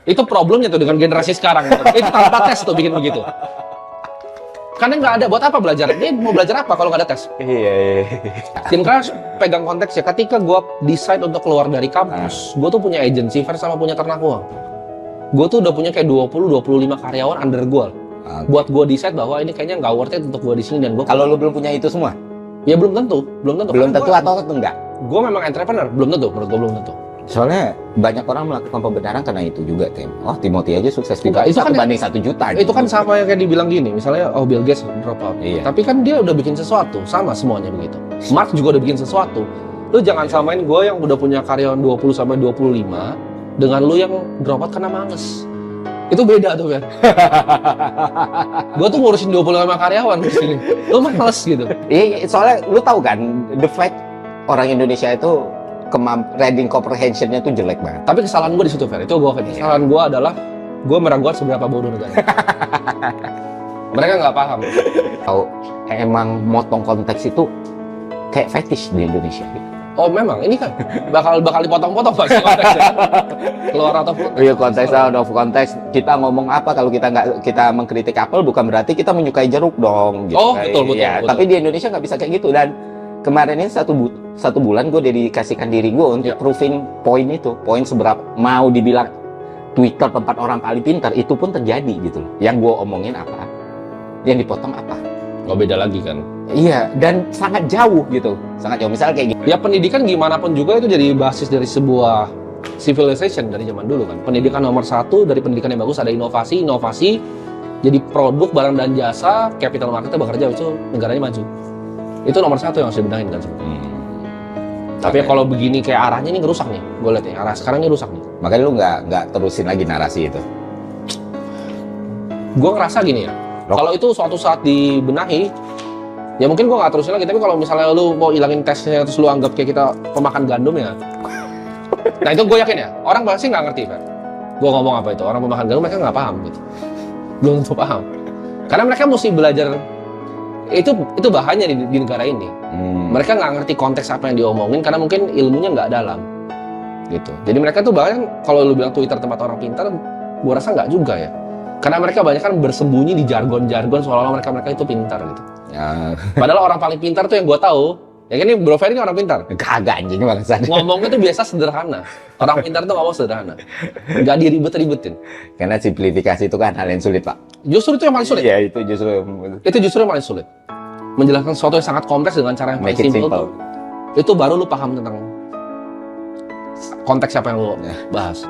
Itu problemnya tuh dengan generasi sekarang. Itu tanpa tes tuh bikin begitu. Karena nggak ada, buat apa belajar? Dia mau belajar apa kalau nggak ada tes? Iya. Tim keras pegang konteks ya. Ketika gue decide untuk keluar dari kampus, gue tuh punya agency fair sama punya ternak uang. Gue tuh udah punya kayak 20-25 karyawan under gue. Buat gue decide bahwa ini kayaknya nggak worth it untuk gue di sini dan gue. Kalau lu belum punya itu semua? Ya belum tentu. Belum tentu atau enggak? Gue memang entrepreneur, belum tentu. Menurut gue belum tentu. Soalnya banyak orang melakukan pembenaran karena itu juga, Tim. Oh, Timothy aja sukses Enggak, itu kan banding 1 juta. Itu kan sama yang kayak dibilang gini, misalnya Bill Gates drop out. Iya. Tapi kan dia udah bikin sesuatu, sama semuanya begitu. Mark juga udah bikin sesuatu. Lu jangan samain gue yang udah punya karyawan 20 sampai 25 dengan lu yang drop out karena males. Itu beda tuh kan. Gue tuh ngurusin 25 karyawan di sini. Lu males gitu. Iya, soalnya lu tahu kan, the fact orang Indonesia itu reading comprehension-nya tuh jelek banget. Tapi kesalahan gue di situ, Fer. Itu gue kesalahan gue adalah gue meragukan seberapa bodoh negara. Mereka nggak paham. Tahu, emang motong konteks itu kayak fetish di Indonesia. Oh memang, ini kan bakal dipotong-potong pasti konteksnya. Keluar atau Iya, konteks out of konteks. Kita ngomong apa kalau kita mengkritik apel bukan berarti kita menyukai jeruk dong. Gitu. Oh betul. Tapi di Indonesia nggak bisa kayak gitu. Dan kemarin ini satu bulan gue dedikasikan diri gue untuk proving poin seberapa mau dibilang Twitter tempat orang paling pintar itu pun terjadi gitu loh. Yang gue omongin apa, yang dipotong apa. Nggak beda lagi kan. Iya, dan sangat jauh gitu. Sangat jauh. Misalnya kayak gitu. Ya pendidikan gimana pun juga itu jadi basis dari sebuah civilization dari zaman dulu kan. Pendidikan nomor 1 dari pendidikan yang bagus ada inovasi. Jadi produk, barang dan jasa, capital marketnya bekerja, itu negaranya maju. Itu nomor 1 yang harus dibenahin kan. Tapi kalau begini kayak arahnya ini ngerusak nih. Gue lihat nih, arah sekarang ini rusak nih. Makanya lu nggak terusin lagi narasi itu. Gue ngerasa gini ya. Kalau itu suatu saat dibenahi, ya mungkin gue nggak terusin lagi. Tapi kalau misalnya lu mau ilangin tesnya terus lu anggap kayak kita pemakan gandum ya. Nah itu gue yakin ya, orang pasti nggak ngerti kan. Gue ngomong apa itu, orang pemakan gandum mereka nggak paham gitu. Belum tentu paham. Karena mereka mesti belajar, itu bahayanya di negara ini. Mereka nggak ngerti konteks apa yang diomongin karena mungkin ilmunya nggak dalam. Gitu. Jadi mereka tuh bahkan kalau lu bilang Twitter tempat orang pintar, gue rasa nggak juga ya. Karena mereka banyak kan bersembunyi di jargon-jargon seolah-olah mereka itu pintar gitu. Ya. Padahal orang paling pintar tuh yang gue tahu, ya kan ini Bro Ferry ini orang pintar. Kagak anjing bangsa. Ngomongnya tuh biasa sederhana. Orang pintar tuh ngomong sederhana. Nggak diribet-ribetin. Karena simplifikasi itu kan hal yang sulit, Pak. Justru itu yang paling sulit. Iya, itu justru. Itu justru yang paling sulit. Menjelaskan sesuatu yang sangat kompleks dengan cara yang paling simple tuh. Itu baru lu paham tentang konteks apa yang lu bahas.